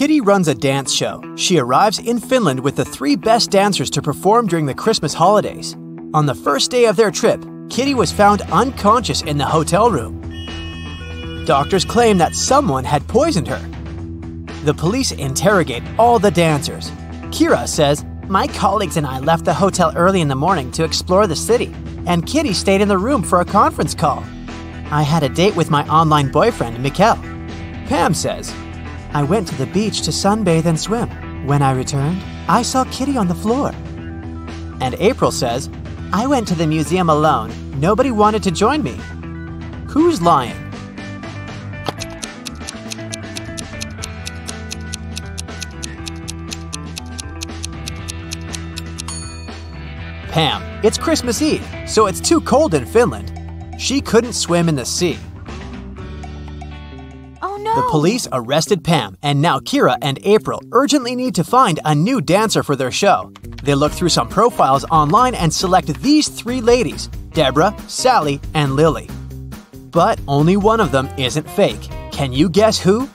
Kitty runs a dance show. She arrives in Finland with the 3 best dancers to perform during the Christmas holidays. On the first day of their trip, Kitty was found unconscious in the hotel room. Doctors claim that someone had poisoned her. The police interrogate all the dancers. Kira says, "My colleagues and I left the hotel early in the morning to explore the city, and Kitty stayed in the room for a conference call. I had a date with my online boyfriend, Mikkel." Pam says, "I went to the beach to sunbathe and swim. When I returned, I saw Kitty on the floor." And April says, "I went to the museum alone. Nobody wanted to join me." Who's lying? Pam. It's Christmas Eve, so it's too cold in Finland. She couldn't swim in the sea. Oh no! The police arrested Pam, and now Kira and April urgently need to find a new dancer for their show. They look through some profiles online and select these 3 ladies, Deborah, Sally, and Lily. But only one of them isn't fake. Can you guess who?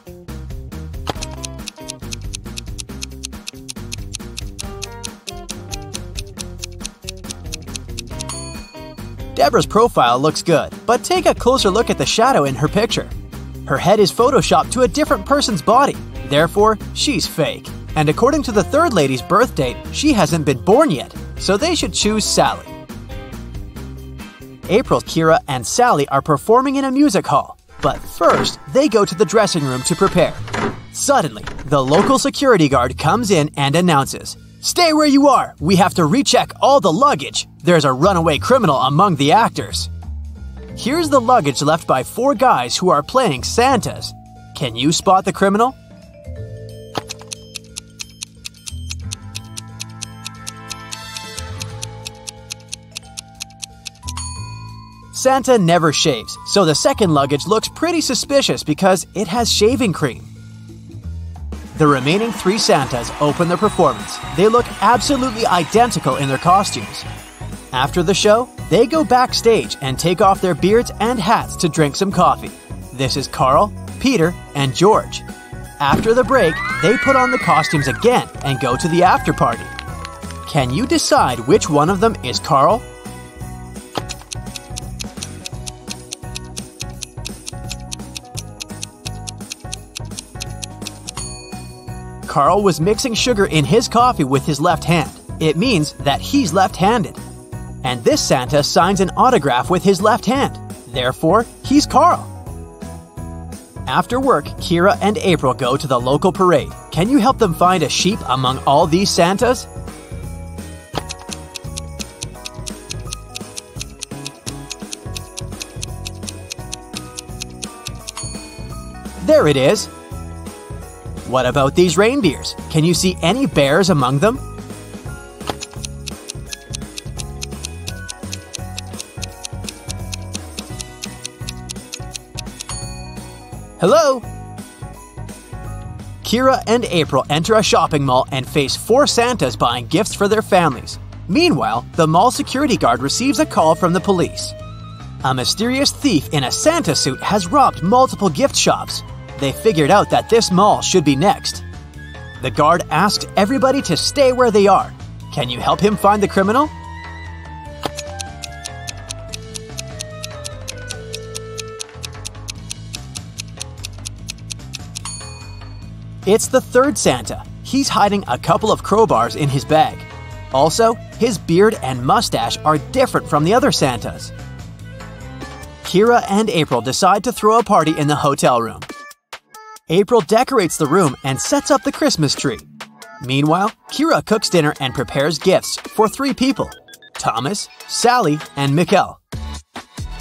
Deborah's profile looks good, but take a closer look at the shadow in her picture. Her head is photoshopped to a different person's body, therefore, she's fake. And according to the 3rd lady's birth date, she hasn't been born yet, so they should choose Sally. April, Kira, and Sally are performing in a music hall, but first, they go to the dressing room to prepare. Suddenly, the local security guard comes in and announces, "Stay where you are! We have to recheck all the luggage! There's a runaway criminal among the actors." Here's the luggage left by 4 guys who are playing Santas. Can you spot the criminal? Santa never shaves, so the second luggage looks pretty suspicious because it has shaving cream. The remaining 3 Santas open the performance. They look absolutely identical in their costumes. After the show, they go backstage and take off their beards and hats to drink some coffee. This is Carl, Peter, and George. After the break, they put on the costumes again and go to the after party. Can you decide which one of them is Carl? Carl was mixing sugar in his coffee with his left hand. It means that he's left-handed. And this Santa signs an autograph with his left hand. Therefore, he's Carl. After work, Kira and April go to the local parade. Can you help them find a sheep among all these Santas? There it is. What about these reindeers? Can you see any bears among them? Hello? Kira and April enter a shopping mall and face 4 Santas buying gifts for their families. Meanwhile, the mall security guard receives a call from the police. A mysterious thief in a Santa suit has robbed multiple gift shops. They figured out that this mall should be next. The guard asked everybody to stay where they are. Can you help him find the criminal? It's the 3rd Santa. He's hiding a couple of crowbars in his bag. Also, his beard and mustache are different from the other Santas. Kira and April decide to throw a party in the hotel room. April decorates the room and sets up the Christmas tree. Meanwhile, Kira cooks dinner and prepares gifts for 3 people, Thomas, Sally, and Mikkel.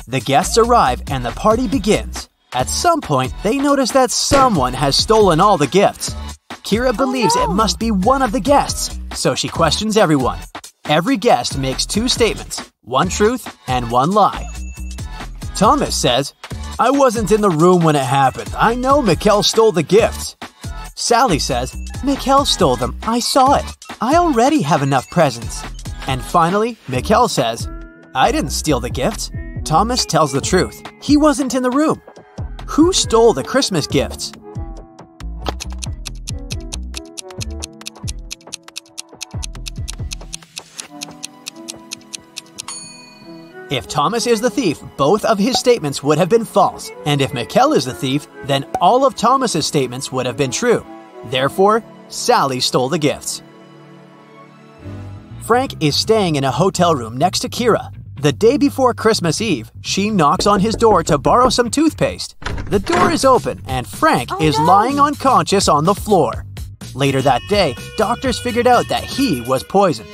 The guests arrive and the party begins. At some point, they notice that someone has stolen all the gifts. Kira believes it must be one of the guests, so she questions everyone. Every guest makes 2 statements, 1 truth and 1 lie. Thomas says, "I wasn't in the room when it happened. I know Mikkel stole the gifts." Sally says, "Mikkel stole them. I saw it. I already have enough presents." And finally, Mikkel says, "I didn't steal the gifts." Thomas tells the truth. He wasn't in the room. Who stole the Christmas gifts? If Thomas is the thief, both of his statements would have been false, and if Mikkel is the thief, then all of Thomas's statements would have been true. Therefore, Sally stole the gifts. Frank is staying in a hotel room next to Kira. The day before Christmas Eve, she knocks on his door to borrow some toothpaste. The door is open, and Frank is lying unconscious on the floor. Later that day, doctors figured out that he was poisoned.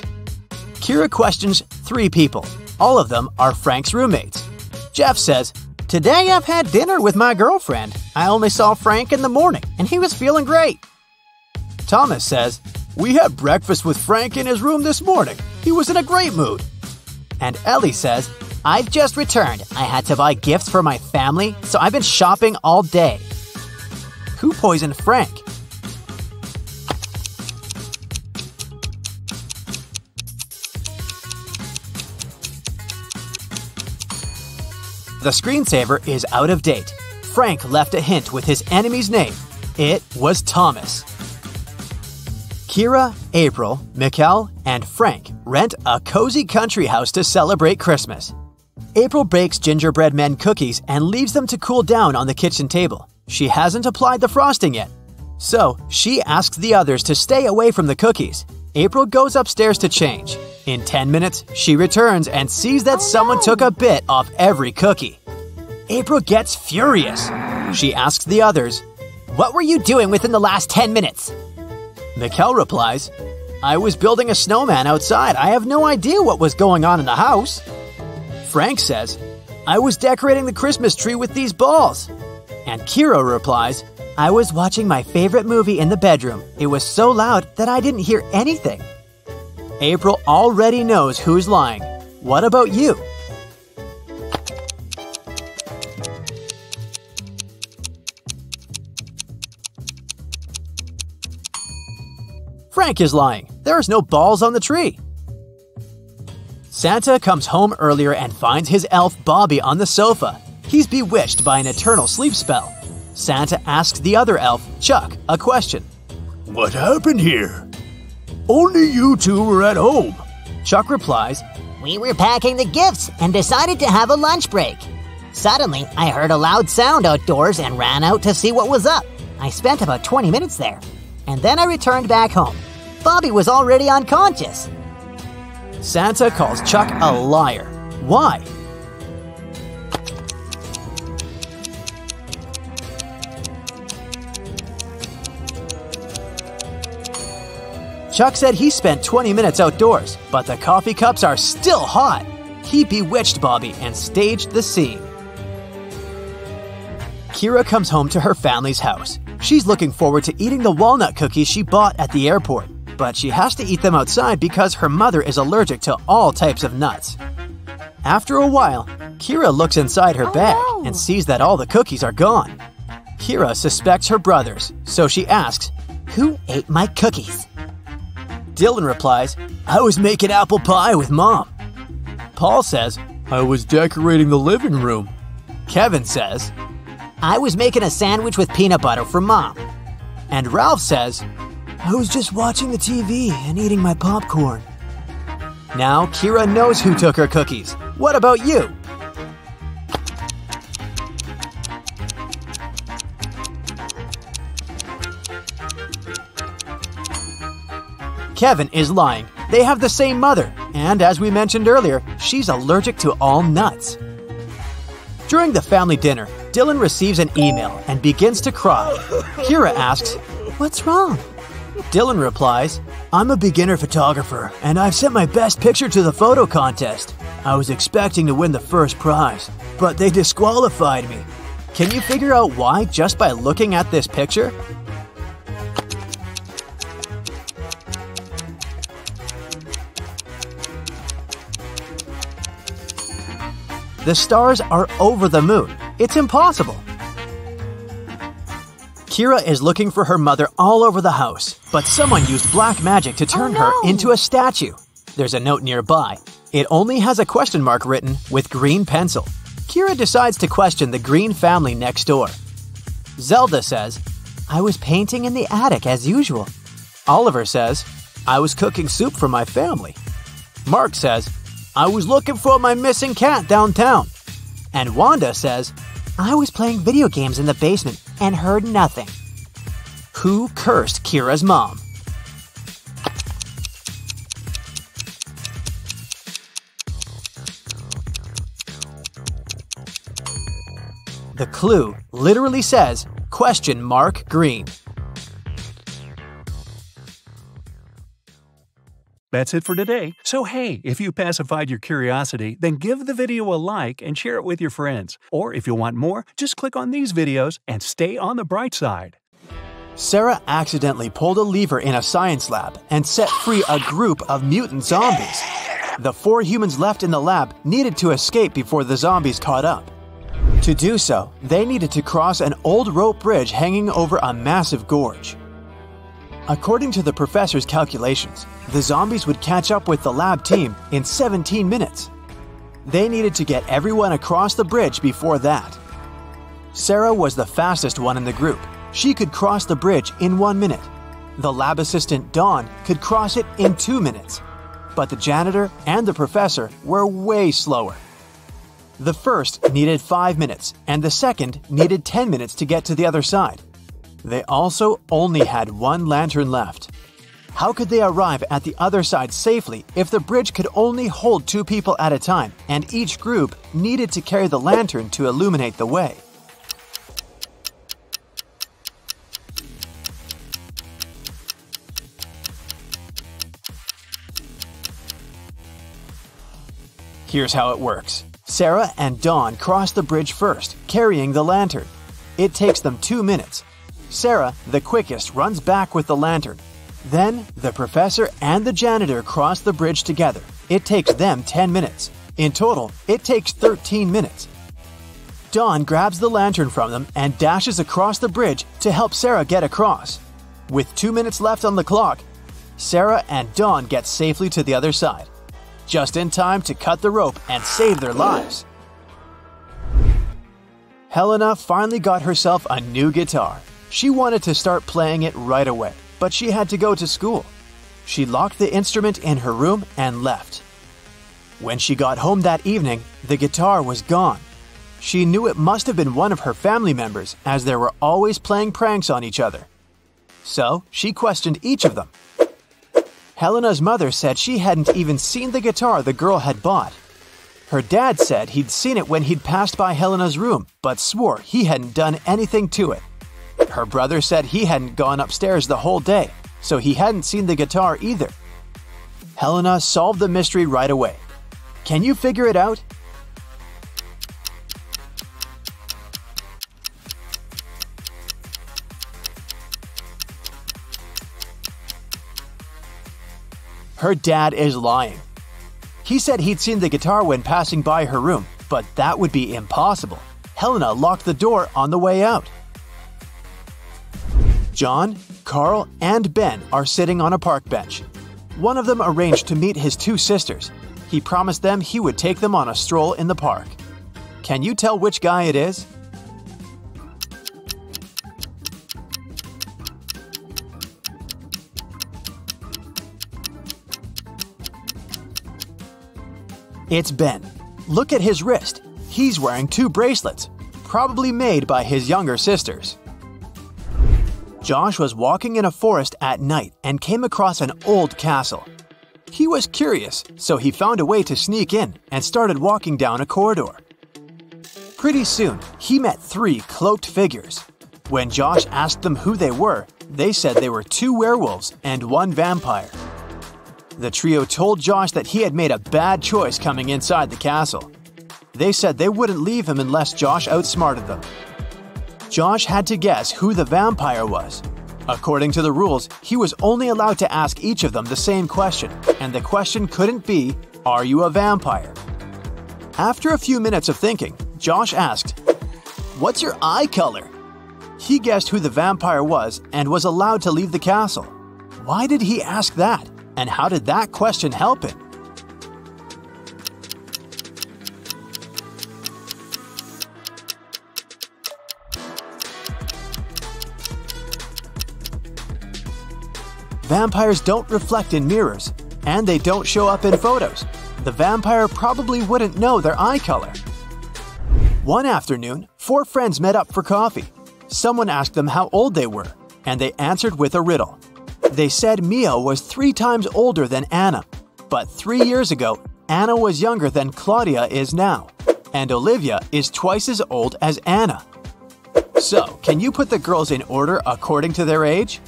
Kira questions 3 people. All of them are Frank's roommates. Jeff says, "Today I've had dinner with my girlfriend. I only saw Frank in the morning, and he was feeling great." Thomas says, "We had breakfast with Frank in his room this morning. He was in a great mood." And Ellie says, "I've just returned. I had to buy gifts for my family, so I've been shopping all day." Who poisoned Frank? The screensaver is out of date. Frank left a hint with his enemy's name. It was Thomas. Kira, April, Mikkel, and Frank rent a cozy country house to celebrate Christmas. April bakes gingerbread men cookies and leaves them to cool down on the kitchen table. She hasn't applied the frosting yet. So, she asks the others to stay away from the cookies. April goes upstairs to change. In 10 minutes, she returns and sees that someone took a bit off every cookie. April gets furious. She asks the others, "What were you doing within the last 10 minutes?" Mikkel replies, "I was building a snowman outside. I have no idea what was going on in the house." Frank says, "I was decorating the Christmas tree with these balls." And Kira replies, "I was watching my favorite movie in the bedroom. It was so loud that I didn't hear anything." April already knows who's lying. What about you? Frank is lying. There's no balls on the tree. Santa comes home earlier and finds his elf Bobby on the sofa. He's bewitched by an eternal sleep spell. Santa asks the other elf, Chuck, a question. "What happened here?" "Only you two were at home." Chuck replies, "We were packing the gifts and decided to have a lunch break. Suddenly, I heard a loud sound outdoors and ran out to see what was up. I spent about 20 minutes there, and then I returned back home. Bobby was already unconscious." Santa calls Chuck a liar. Why? Chuck said he spent 20 minutes outdoors, but the coffee cups are still hot. He bewitched Bobby and staged the scene. Kira comes home to her family's house. She's looking forward to eating the walnut cookies she bought at the airport, but she has to eat them outside because her mother is allergic to all types of nuts. After a while, Kira looks inside her bag and sees that all the cookies are gone. Kira suspects her brothers, so she asks, "Who ate my cookies?" Dylan replies, "I was making apple pie with Mom." Paul says, "I was decorating the living room." Kevin says, "I was making a sandwich with peanut butter for Mom." And Ralph says, "I was just watching the TV and eating my popcorn." Now Kira knows who took her cookies. What about you? Kevin is lying. They have the same mother, and as we mentioned earlier, she's allergic to all nuts. During the family dinner, Dylan receives an email and begins to cry. Kira asks, "What's wrong?" Dylan replies, "I'm a beginner photographer, and I've sent my best picture to the photo contest. I was expecting to win the first prize, but they disqualified me. Can you figure out why just by looking at this picture?" The stars are over the moon. It's impossible. Kira is looking for her mother all over the house, but someone used black magic to turn her into a statue. There's a note nearby. It only has a question mark written with green pencil. Kira decides to question the Green family next door. Zelda says, "I was painting in the attic as usual." Oliver says, "I was cooking soup for my family." Mark says, I was looking for my missing cat downtown. And Wanda says, I was playing video games in the basement and heard nothing. who cursed Kira's mom? The clue literally says, "?green." That's it for today. So hey, if you pacified your curiosity, then give the video a like and share it with your friends. Or if you want more, just click on these videos and stay on the bright side. Sarah accidentally pulled a lever in a science lab and set free a group of mutant zombies. The 4 humans left in the lab needed to escape before the zombies caught up. To do so, they needed to cross an old rope bridge hanging over a massive gorge. According to the professor's calculations, the zombies would catch up with the lab team in 17 minutes. They needed to get everyone across the bridge before that. Sarah was the fastest one in the group. She could cross the bridge in 1 minute. The lab assistant, Dawn, could cross it in 2 minutes. But the janitor and the professor were way slower. The first needed 5 minutes, and the second needed 10 minutes to get to the other side. They also only had 1 lantern left. How could they arrive at the other side safely if the bridge could only hold 2 people at a time, and each group needed to carry the lantern to illuminate the way? Here's how it works. Sarah and Dawn cross the bridge first, carrying the lantern. It takes them 2 minutes. Sarah, the quickest, runs back with the lantern. Then, the professor and the janitor cross the bridge together. It takes them 10 minutes. In total, it takes 13 minutes. Dawn grabs the lantern from them and dashes across the bridge to help Sarah get across. With 2 minutes left on the clock, Sarah and Dawn get safely to the other side, just in time to cut the rope and save their lives. Helena finally got herself a new guitar. She wanted to start playing it right away, but she had to go to school. She locked the instrument in her room and left. When she got home that evening, the guitar was gone. She knew it must have been one of her family members, as they were always playing pranks on each other. So she questioned each of them. Helena's mother said she hadn't even seen the guitar the girl had bought. Her dad said he'd seen it when he'd passed by Helena's room, but swore he hadn't done anything to it. Her brother said he hadn't gone upstairs the whole day, so he hadn't seen the guitar either. Helena solved the mystery right away. Can you figure it out? Her dad is lying. He said he'd seen the guitar when passing by her room, but that would be impossible. Helena locked the door on the way out. John, Carl, and Ben are sitting on a park bench. One of them arranged to meet his 2 sisters. He promised them he would take them on a stroll in the park. Can you tell which guy it is? It's Ben. Look at his wrist. He's wearing 2 bracelets, probably made by his younger sisters. Josh was walking in a forest at night and came across an old castle. He was curious, so he found a way to sneak in and started walking down a corridor. Pretty soon, he met 3 cloaked figures. When Josh asked them who they were, they said they were 2 werewolves and 1 vampire. The trio told Josh that he had made a bad choice coming inside the castle. They said they wouldn't leave him unless Josh outsmarted them. Josh had to guess who the vampire was. According to the rules, he was only allowed to ask each of them the same question, and the question couldn't be, "Are you a vampire?" After a few minutes of thinking, Josh asked, "What's your eye color?" He guessed who the vampire was and was allowed to leave the castle. Why did he ask that? And how did that question help him? Vampires don't reflect in mirrors, and they don't show up in photos. the vampire probably wouldn't know their eye color. One afternoon, 4 friends met up for coffee. Someone asked them how old they were, and they answered with a riddle. They said Mia was 3 times older than Anna, but 3 years ago, Anna was younger than Claudia is now, and Olivia is twice as old as Anna. So, can you put the girls in order according to their age?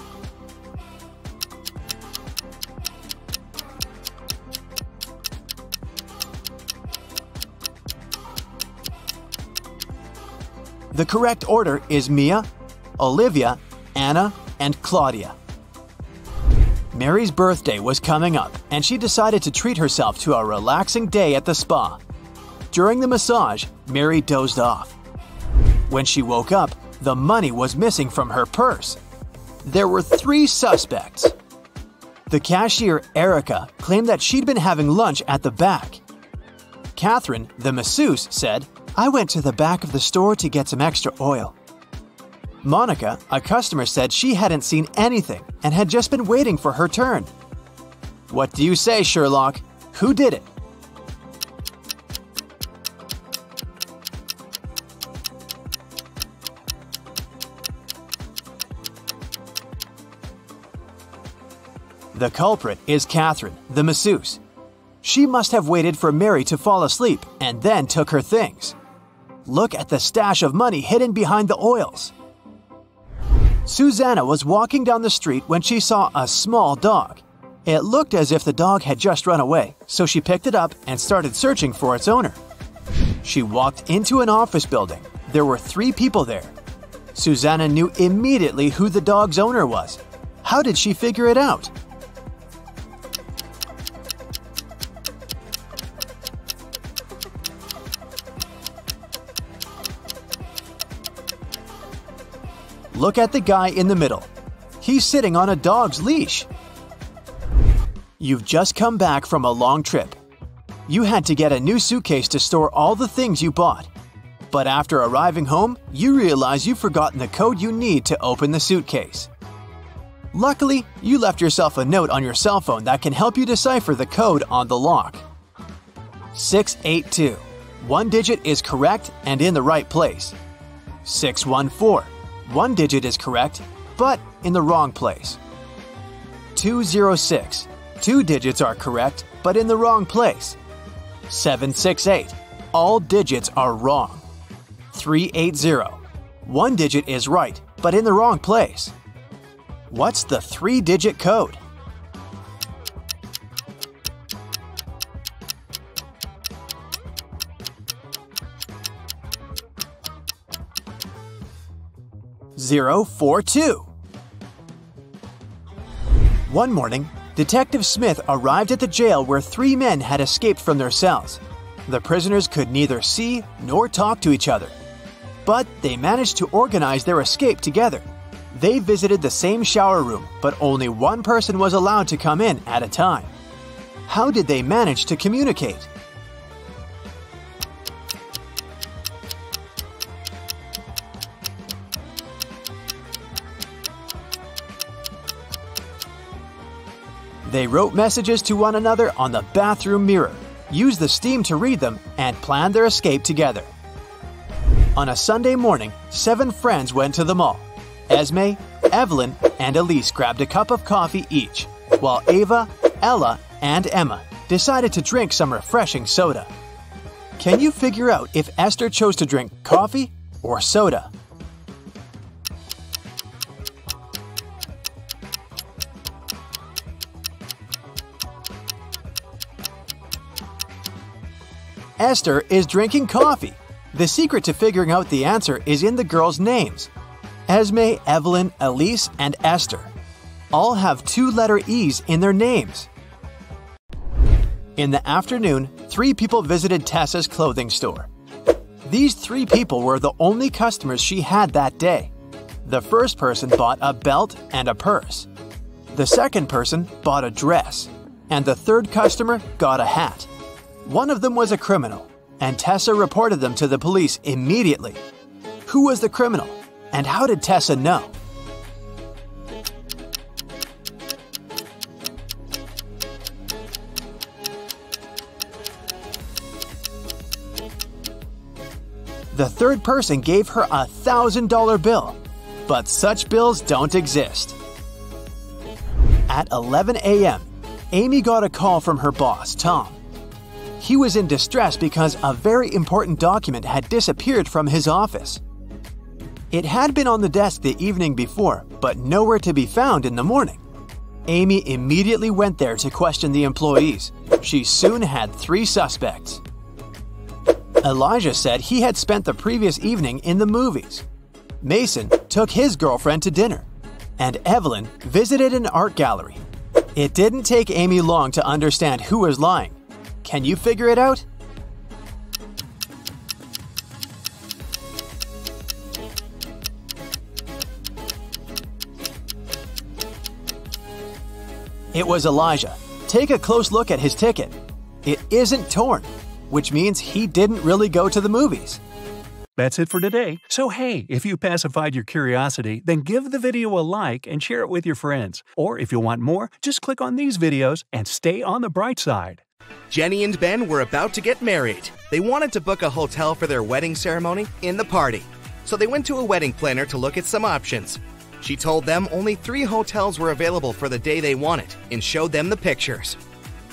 The correct order is Mia, Olivia, Anna, and Claudia. Mary's birthday was coming up, and she decided to treat herself to a relaxing day at the spa. During the massage, Mary dozed off. When she woke up, the money was missing from her purse. There were 3 suspects. The cashier, Erica, claimed that she'd been having lunch at the back. Catherine, the masseuse, said, "I went to the back of the store to get some extra oil." Monica, a customer, said she hadn't seen anything and had just been waiting for her turn. What do you say, Sherlock? Who did it? The culprit is Catherine, the masseuse. She must have waited for Mary to fall asleep and then took her things. Look at the stash of money hidden behind the oils. Susanna was walking down the street when she saw a small dog. It looked as if the dog had just run away, so she picked it up and started searching for its owner. She walked into an office building. There were 3 people there. Susanna knew immediately who the dog's owner was. How did she figure it out? Look at the guy in the middle. He's sitting on a dog's leash. You've just come back from a long trip. You had to get a new suitcase to store all the things you bought. But after arriving home, you realize you've forgotten the code you need to open the suitcase. Luckily, you left yourself a note on your cell phone that can help you decipher the code on the lock. 682. 1 digit is correct and in the right place. 614. 1 digit is correct, but in the wrong place. 206. 2 digits are correct, but in the wrong place. 768. All digits are wrong. 380. 1 digit is right, but in the wrong place. What's the 3-digit code? (042). One morning, Detective Smith arrived at the jail where 3 men had escaped from their cells. The prisoners could neither see nor talk to each other. But they managed to organize their escape together. They visited the same shower room, but only one person was allowed to come in at a time. How did they manage to communicate? They wrote messages to one another on the bathroom mirror, used the steam to read them, and planned their escape together. On a Sunday morning, 7 friends went to the mall. Esme, Evelyn, and Elise grabbed a cup of coffee each, while Ava, Ella, and Emma decided to drink some refreshing soda. Can you figure out if Esther chose to drink coffee or soda? Esther is drinking coffee. The secret to figuring out the answer is in the girls' names. Esme, Evelyn, Elise, and Esther all have 2-letter E's in their names. In the afternoon, 3 people visited Tessa's clothing store. These 3 people were the only customers she had that day. The first person bought a belt and a purse. The second person bought a dress. And the third customer got a hat. One of them was a criminal, and Tessa reported them to the police immediately. Who was the criminal, and how did Tessa know? The third person gave her a $1,000 bill, but such bills don't exist. At 11 a.m., Amy got a call from her boss, Tom. He was in distress because a very important document had disappeared from his office. It had been on the desk the evening before, but nowhere to be found in the morning. Amy immediately went there to question the employees. She soon had 3 suspects. Elijah said he had spent the previous evening in the movies. Mason took his girlfriend to dinner. And Evelyn visited an art gallery. It didn't take Amy long to understand who was lying. Can you figure it out? It was Elijah. Take a close look at his ticket. It isn't torn, which means he didn't really go to the movies. That's it for today. So hey, if you pacified your curiosity, then give the video a like and share it with your friends. Or if you want more, just click on these videos and stay on the bright side. Jenny and Ben were about to get married. They wanted to book a hotel for their wedding ceremony in the party. So they went to a wedding planner to look at some options. She told them only 3 hotels were available for the day they wanted and showed them the pictures.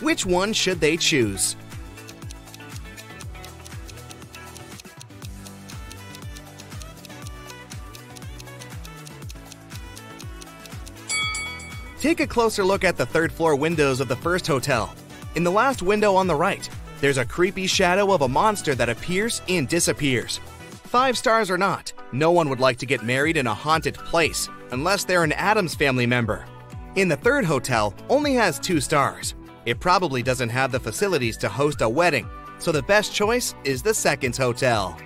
Which one should they choose? Take a closer look at the 3rd floor windows of the first hotel. In the last window on the right, there's a creepy shadow of a monster that appears and disappears. 5 stars or not, no one would like to get married in a haunted place unless they're an Addams Family member. In the 3rd hotel, only has 2 stars. It probably doesn't have the facilities to host a wedding, so the best choice is the 2nd hotel.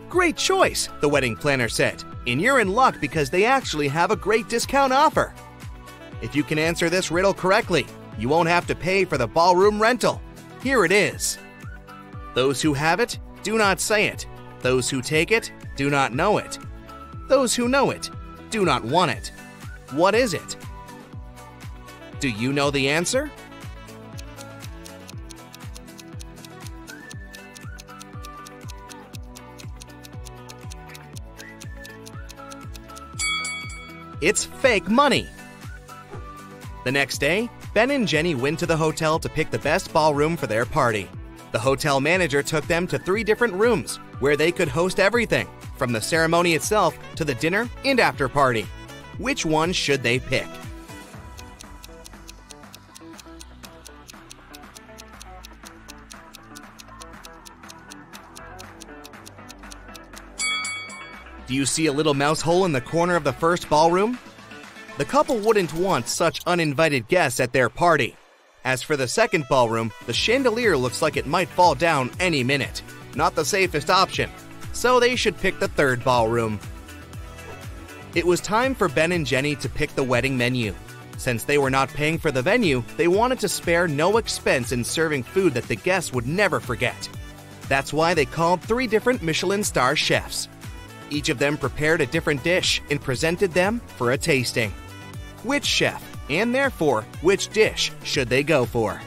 Great choice, the wedding planner said, and you're in luck because they actually have a great discount offer. If you can answer this riddle correctly, you won't have to pay for the ballroom rental. Here it is. Those who have it, do not say it. Those who take it, do not know it. Those who know it, do not want it. What is it? Do you know the answer? It's fake money. The next day, Ben and Jenny went to the hotel to pick the best ballroom for their party. The hotel manager took them to 3 different rooms where they could host everything, from the ceremony itself to the dinner and after party. Which one should they pick? Do you see a little mouse hole in the corner of the first ballroom? The couple wouldn't want such uninvited guests at their party. As for the 2nd ballroom, the chandelier looks like it might fall down any minute. Not the safest option, so they should pick the 3rd ballroom. It was time for Ben and Jenny to pick the wedding menu. Since they were not paying for the venue, they wanted to spare no expense in serving food that the guests would never forget. That's why they called 3 different Michelin star chefs. Each of them prepared a different dish and presented them for a tasting. Which chef, and therefore, which dish should they go for?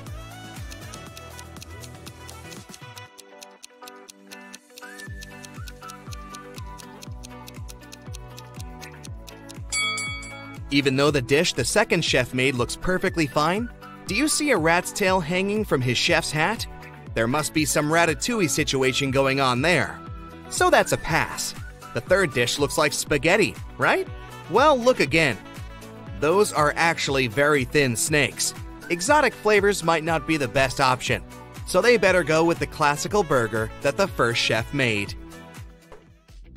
Even though the dish the 2nd chef made looks perfectly fine, do you see a rat's tail hanging from his chef's hat? There must be some ratatouille situation going on there. So that's a pass. The 3rd dish looks like spaghetti, right? Well, look again. Those are actually very thin snakes. Exotic flavors might not be the best option, so they better go with the classical burger that the first chef made.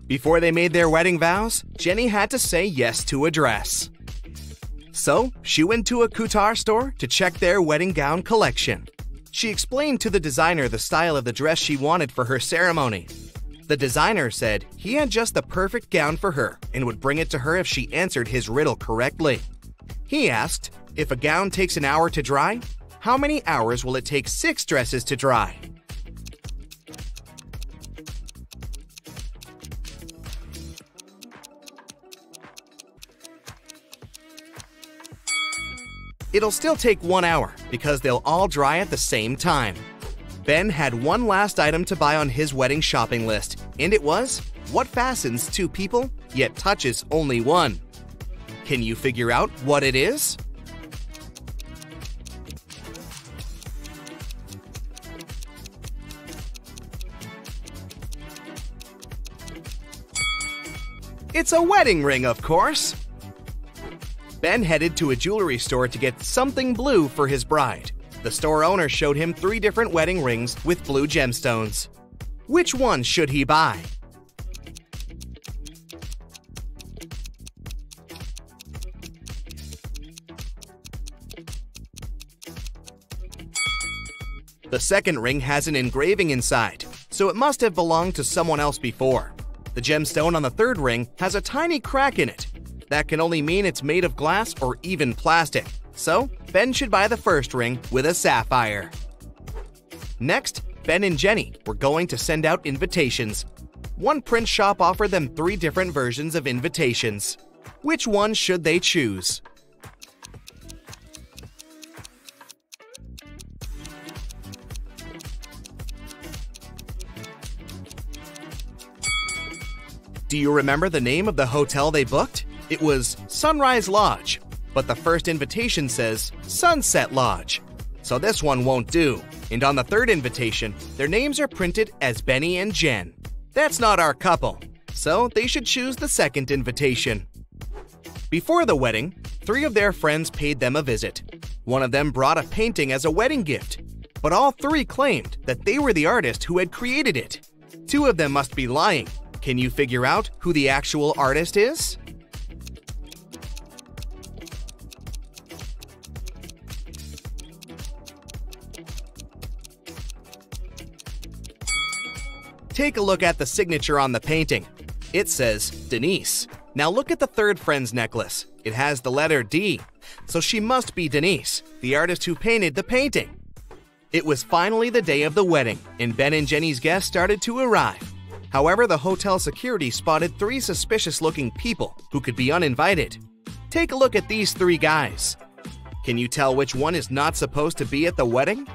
Before they made their wedding vows, Jenny had to say yes to a dress. So, she went to a couture store to check their wedding gown collection. She explained to the designer the style of the dress she wanted for her ceremony. The designer said he had just the perfect gown for her and would bring it to her if she answered his riddle correctly. He asked, if a gown takes an hour to dry, how many hours will it take 6 dresses to dry? It'll still take 1 hour because they'll all dry at the same time. Ben had one last item to buy on his wedding shopping list. And it was, what fastens two people, yet touches only one? Can you figure out what it is? It's a wedding ring, of course! Ben headed to a jewelry store to get something blue for his bride. The store owner showed him 3 different wedding rings with blue gemstones. Which one should he buy? The second ring has an engraving inside, so it must have belonged to someone else before. The gemstone on the third ring has a tiny crack in it. That can only mean it's made of glass or even plastic. So, Ben should buy the first ring with a sapphire. Next, Ben and Jenny were going to send out invitations. One print shop offered them 3 different versions of invitations. Which one should they choose? Do you remember the name of the hotel they booked? It was Sunrise Lodge, but the first invitation says Sunset Lodge. So this one won't do. And on the third invitation, their names are printed as Benny and Jen. That's not our couple, so they should choose the second invitation. Before the wedding, 3 of their friends paid them a visit. One of them brought a painting as a wedding gift, but all 3 claimed that they were the artist who had created it. 2 of them must be lying. Can you figure out who the actual artist is? Take a look at the signature on the painting. It says Denise. Now look at the third friend's necklace. It has the letter D, so she must be Denise, the artist who painted the painting. It was finally the day of the wedding, and Ben and Jenny's guests started to arrive. However, the hotel security spotted 3 suspicious-looking people who could be uninvited. Take a look at these 3 guys. Can you tell which one is not supposed to be at the wedding?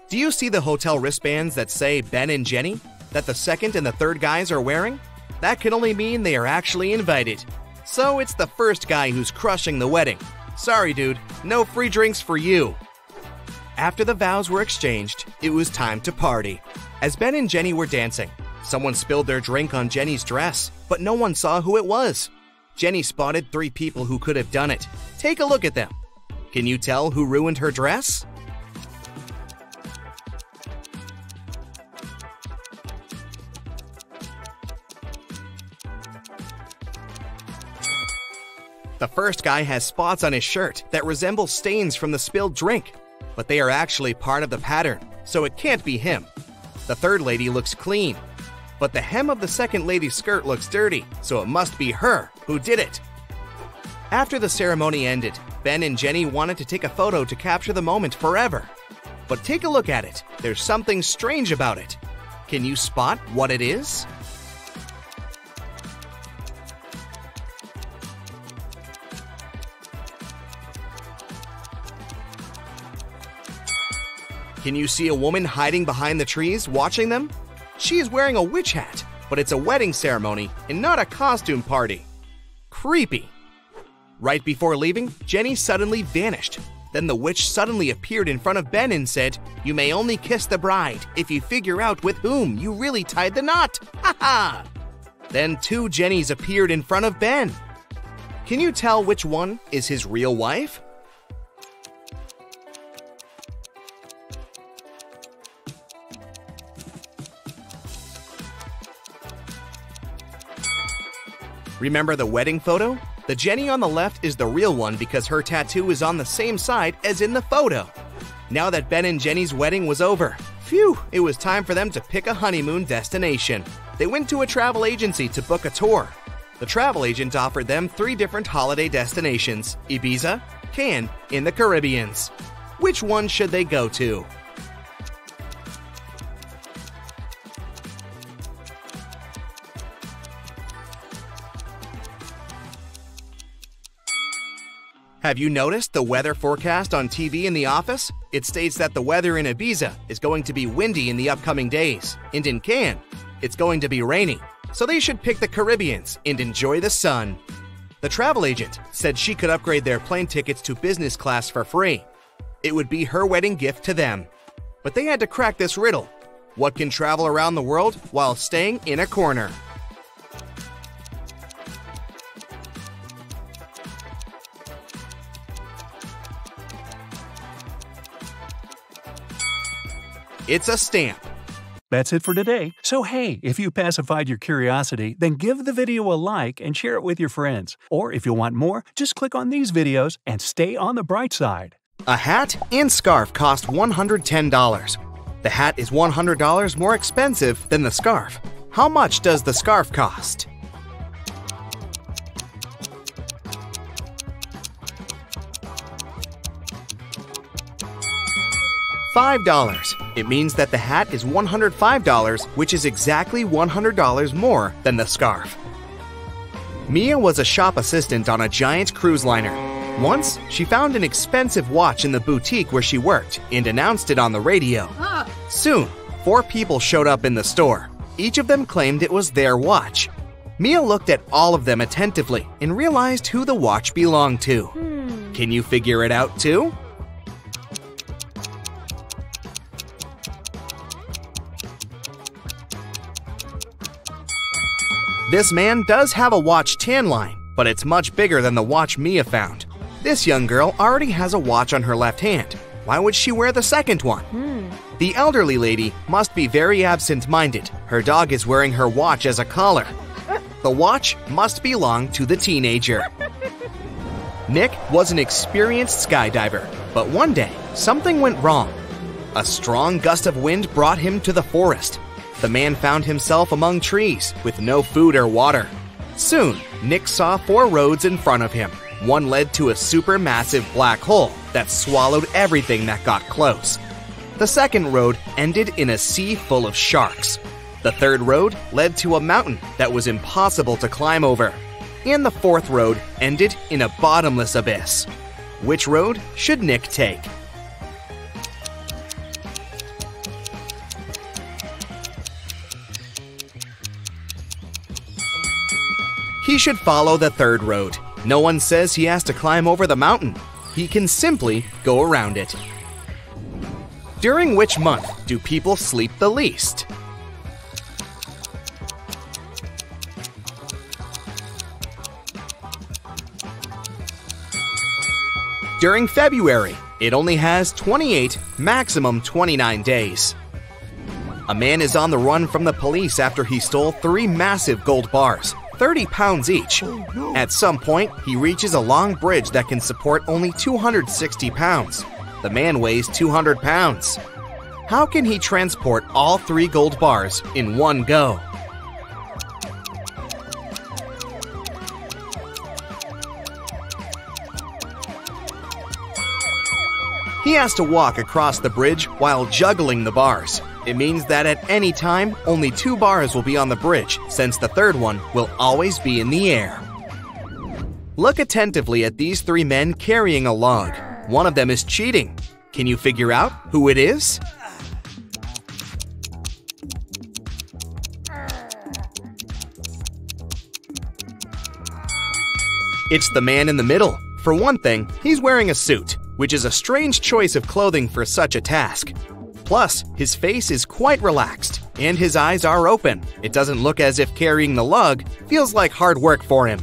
Do you see the hotel wristbands that say Ben and Jenny, that the second and the third guys are wearing? That can only mean they are actually invited. So it's the first guy who's crushing the wedding. Sorry, dude, no free drinks for you. After the vows were exchanged, it was time to party. As Ben and Jenny were dancing, someone spilled their drink on Jenny's dress, but no one saw who it was. Jenny spotted 3 people who could have done it. Take a look at them. Can you tell who ruined her dress? The first guy has spots on his shirt that resemble stains from the spilled drink, but they are actually part of the pattern, so it can't be him. The third lady looks clean, but the hem of the second lady's skirt looks dirty, so it must be her who did it. After the ceremony ended, Ben and Jenny wanted to take a photo to capture the moment forever. But take a look at it. There's something strange about it. Can you spot what it is? Can you see a woman hiding behind the trees watching them? She is wearing a witch hat, but it's a wedding ceremony and not a costume party. Creepy. Right before leaving, Jenny suddenly vanished. Then the witch suddenly appeared in front of Ben and said, "You may only kiss the bride if you figure out with whom you really tied the knot. Ha ha!" Then 2 Jennys appeared in front of Ben. Can you tell which one is his real wife? Remember the wedding photo? The Jenny on the left is the real one because her tattoo is on the same side as in the photo. Now that Ben and Jenny's wedding was over, phew, it was time for them to pick a honeymoon destination. They went to a travel agency to book a tour. The travel agent offered them 3 different holiday destinations: Ibiza, Cannes, and the Caribbeans. Which one should they go to? Have you noticed the weather forecast on TV in the office? It states that the weather in Ibiza is going to be windy in the upcoming days, and in Cannes, it's going to be rainy. So they should pick the Caribbeans and enjoy the sun. The travel agent said she could upgrade their plane tickets to business class for free. It would be her wedding gift to them. But they had to crack this riddle. What can travel around the world while staying in a corner? It's a stamp. That's it for today. So hey, if you pacified your curiosity, then give the video a like and share it with your friends. Or if you want more, just click on these videos and stay on the bright side. A hat and scarf cost $110. The hat is $100 more expensive than the scarf. How much does the scarf cost? $5. It means that the hat is $105, which is exactly $100 more than the scarf. Mia was a shop assistant on a giant cruise liner. Once, she found an expensive watch in the boutique where she worked and announced it on the radio. Soon, 4 people showed up in the store. Each of them claimed it was their watch. Mia looked at all of them attentively and realized who the watch belonged to. Can you figure it out too? This man does have a watch tan line, but it's much bigger than the watch Mia found. This young girl already has a watch on her left hand. Why would she wear the second one? The elderly lady must be very absent-minded. Her dog is wearing her watch as a collar. The watch must belong to the teenager. Nick was an experienced skydiver, but one day, something went wrong. A strong gust of wind brought him to the forest. The man found himself among trees with no food or water. Soon, Nick saw 4 roads in front of him. One led to a supermassive black hole that swallowed everything that got close. The second road ended in a sea full of sharks. The third road led to a mountain that was impossible to climb over. And the fourth road ended in a bottomless abyss. Which road should Nick take? He should follow the third road. No one says he has to climb over the mountain. He can simply go around it. During which month do people sleep the least? During February. It only has 28, maximum 29 days. A man is on the run from the police after he stole 3 massive gold bars. 30 pounds each. At some point, he reaches a long bridge that can support only 260 pounds. The man weighs 200 pounds. How can he transport all 3 gold bars in one go? He has to walk across the bridge while juggling the bars. It means that at any time, only 2 bars will be on the bridge, since the third one will always be in the air. Look attentively at these 3 men carrying a log. One of them is cheating. Can you figure out who it is? It's the man in the middle. For one thing, he's wearing a suit, which is a strange choice of clothing for such a task. Plus, his face is quite relaxed, and his eyes are open. It doesn't look as if carrying the lug feels like hard work for him.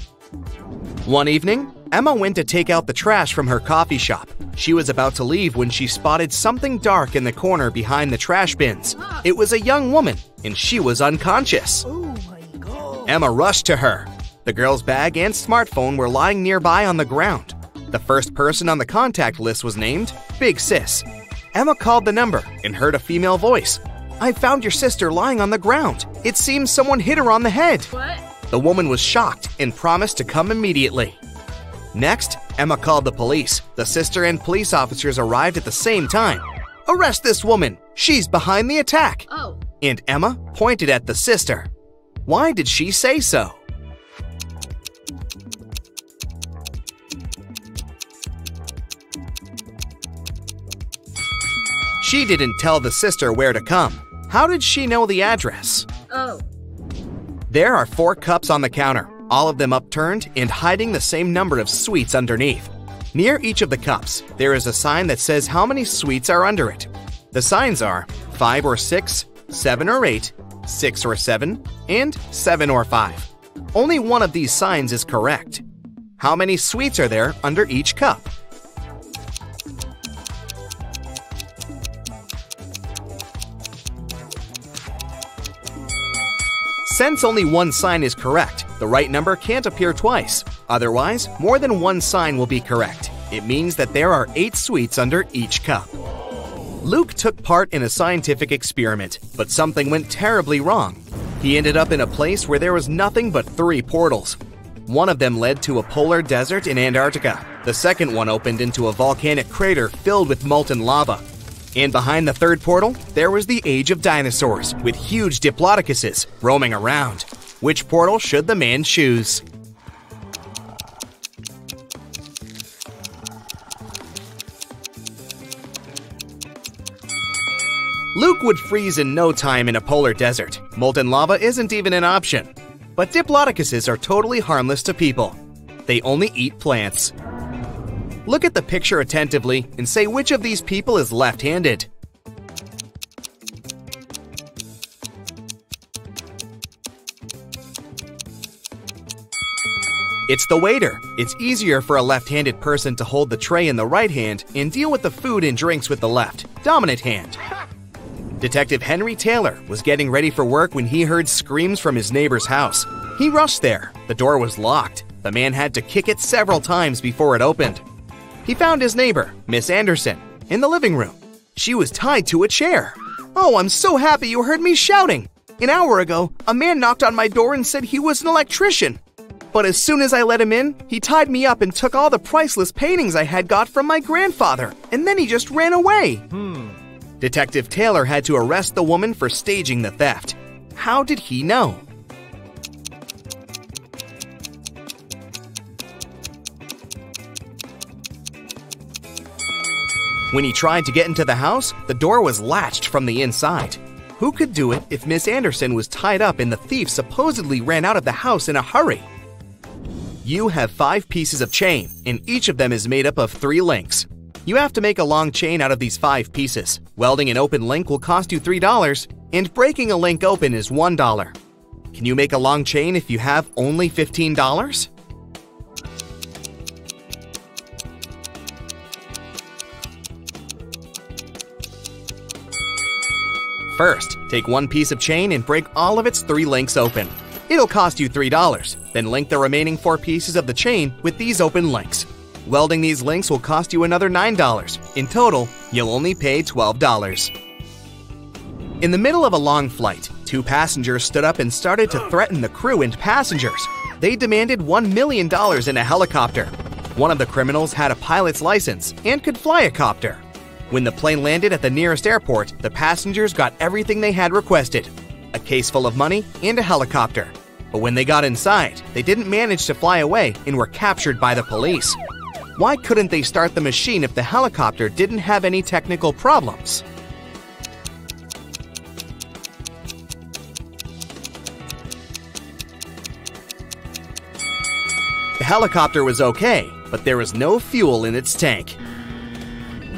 One evening, Emma went to take out the trash from her coffee shop. She was about to leave when she spotted something dark in the corner behind the trash bins. It was a young woman, and she was unconscious. Oh my God. Emma rushed to her. The girl's bag and smartphone were lying nearby on the ground. The first person on the contact list was named Big Sis. Emma called the number and heard a female voice. "I found your sister lying on the ground. It seems someone hit her on the head." What? The woman was shocked and promised to come immediately. Next, Emma called the police. The sister and police officers arrived at the same time. "Arrest this woman! She's behind the attack!" Oh. And Emma pointed at the sister. Why did she say so? She didn't tell the sister where to come. How did she know the address? Oh. There are 4 cups on the counter, all of them upturned and hiding the same number of sweets underneath. Near each of the cups, there is a sign that says how many sweets are under it. The signs are 5 or 6, 7 or 8, 6 or 7, and 7 or 5. Only one of these signs is correct. How many sweets are there under each cup? Since only one sign is correct, the right number can't appear twice. Otherwise, more than one sign will be correct. It means that there are 8 sweets under each cup. Luke took part in a scientific experiment, but something went terribly wrong. He ended up in a place where there was nothing but 3 portals. One of them led to a polar desert in Antarctica. The second one opened into a volcanic crater filled with molten lava. And behind the third portal, there was the age of dinosaurs, with huge diplodocuses roaming around. Which portal should the man choose? Luke would freeze in no time in a polar desert. Molten lava isn't even an option. But diplodocuses are totally harmless to people. They only eat plants. Look at the picture attentively and say which of these people is left-handed. It's the waiter. It's easier for a left-handed person to hold the tray in the right hand and deal with the food and drinks with the left, dominant hand. Detective Henry Taylor was getting ready for work when he heard screams from his neighbor's house. He rushed there. The door was locked. The man had to kick it several times before it opened. He found his neighbor, Miss Anderson, in the living room. She was tied to a chair. "Oh, I'm so happy you heard me shouting. An hour ago, a man knocked on my door and said he was an electrician. But as soon as I let him in, he tied me up and took all the priceless paintings I had got from my grandfather, and then he just ran away." Detective Taylor had to arrest the woman for staging the theft. How did he know? When he tried to get into the house, the door was latched from the inside. Who could do it if Miss Anderson was tied up and the thief supposedly ran out of the house in a hurry? You have 5 pieces of chain, and each of them is made up of 3 links. You have to make a long chain out of these 5 pieces. Welding an open link will cost you $3, and breaking a link open is $1. Can you make a long chain if you have only $15? First, take one piece of chain and break all of its 3 links open. It'll cost you $3. Then link the remaining 4 pieces of the chain with these open links. Welding these links will cost you another $9. In total, you'll only pay $12. In the middle of a long flight, 2 passengers stood up and started to threaten the crew and passengers. They demanded $1 million in a helicopter. One of the criminals had a pilot's license and could fly a copter. When the plane landed at the nearest airport, the passengers got everything they had requested: a case full of money and a helicopter. But when they got inside, they didn't manage to fly away and were captured by the police. Why couldn't they start the machine if the helicopter didn't have any technical problems? The helicopter was okay, but there was no fuel in its tank.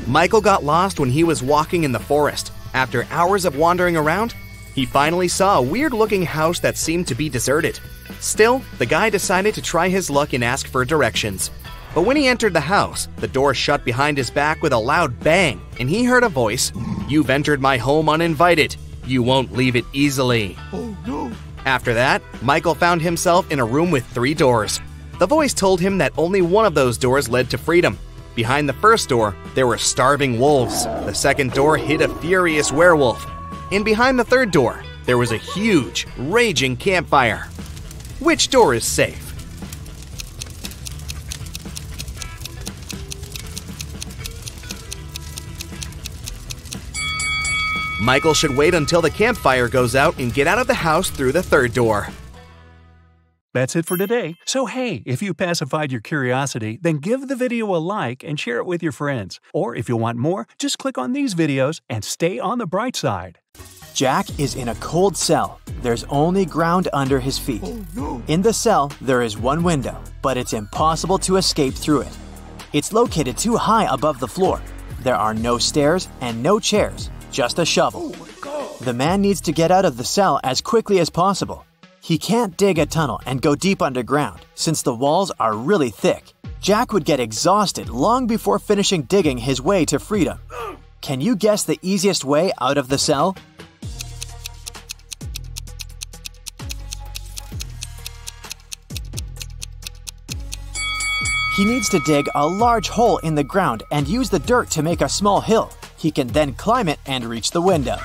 Michael got lost when he was walking in the forest. After hours of wandering around, he finally saw a weird-looking house that seemed to be deserted. Still, the guy decided to try his luck and ask for directions. But when he entered the house, the door shut behind his back with a loud bang, and he heard a voice, "You've entered my home uninvited. You won't leave it easily." Oh no. After that, Michael found himself in a room with 3 doors. The voice told him that only one of those doors led to freedom. Behind the first door, there were starving wolves. The second door hid a furious werewolf. And behind the third door, there was a huge, raging campfire. Which door is safe? Michael should wait until the campfire goes out and get out of the house through the third door. That's it for today. So hey, if you pacified your curiosity, then give the video a like and share it with your friends. Or if you want more, just click on these videos and stay on the bright side. Jack is in a cold cell. There's only ground under his feet. In the cell, there is one window, but it's impossible to escape through it. It's located too high above the floor. There are no stairs and no chairs, just a shovel. The man needs to get out of the cell as quickly as possible. He can't dig a tunnel and go deep underground, since the walls are really thick. Jack would get exhausted long before finishing digging his way to freedom. Can you guess the easiest way out of the cell? He needs to dig a large hole in the ground and use the dirt to make a small hill. He can then climb it and reach the window.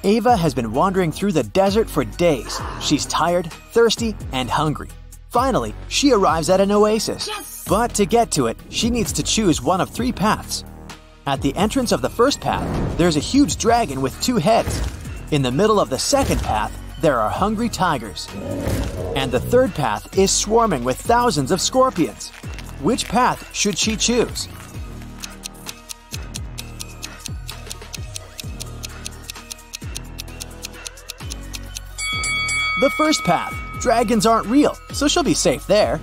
Ava has been wandering through the desert for days. She's tired, thirsty, and hungry. Finally, she arrives at an oasis. Yes! But to get to it, she needs to choose one of 3 paths. At the entrance of the first path, there's a huge dragon with 2 heads. In the middle of the second path, there are hungry tigers. And the third path is swarming with thousands of scorpions. Which path should she choose? The first path. Dragons aren't real, so she'll be safe there.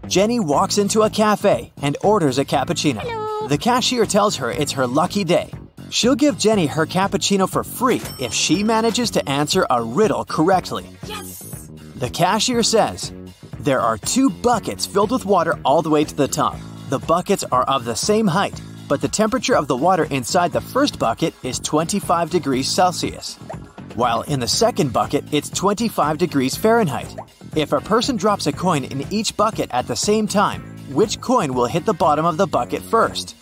Jenny walks into a cafe and orders a cappuccino. Hello. The cashier tells her it's her lucky day. She'll give Jenny her cappuccino for free if she manages to answer a riddle correctly. Yes! The cashier says, there are 2 buckets filled with water all the way to the top. The buckets are of the same height, but the temperature of the water inside the first bucket is 25 degrees Celsius. While in the second bucket, it's 25 degrees Fahrenheit. If a person drops a coin in each bucket at the same time, which coin will hit the bottom of the bucket first?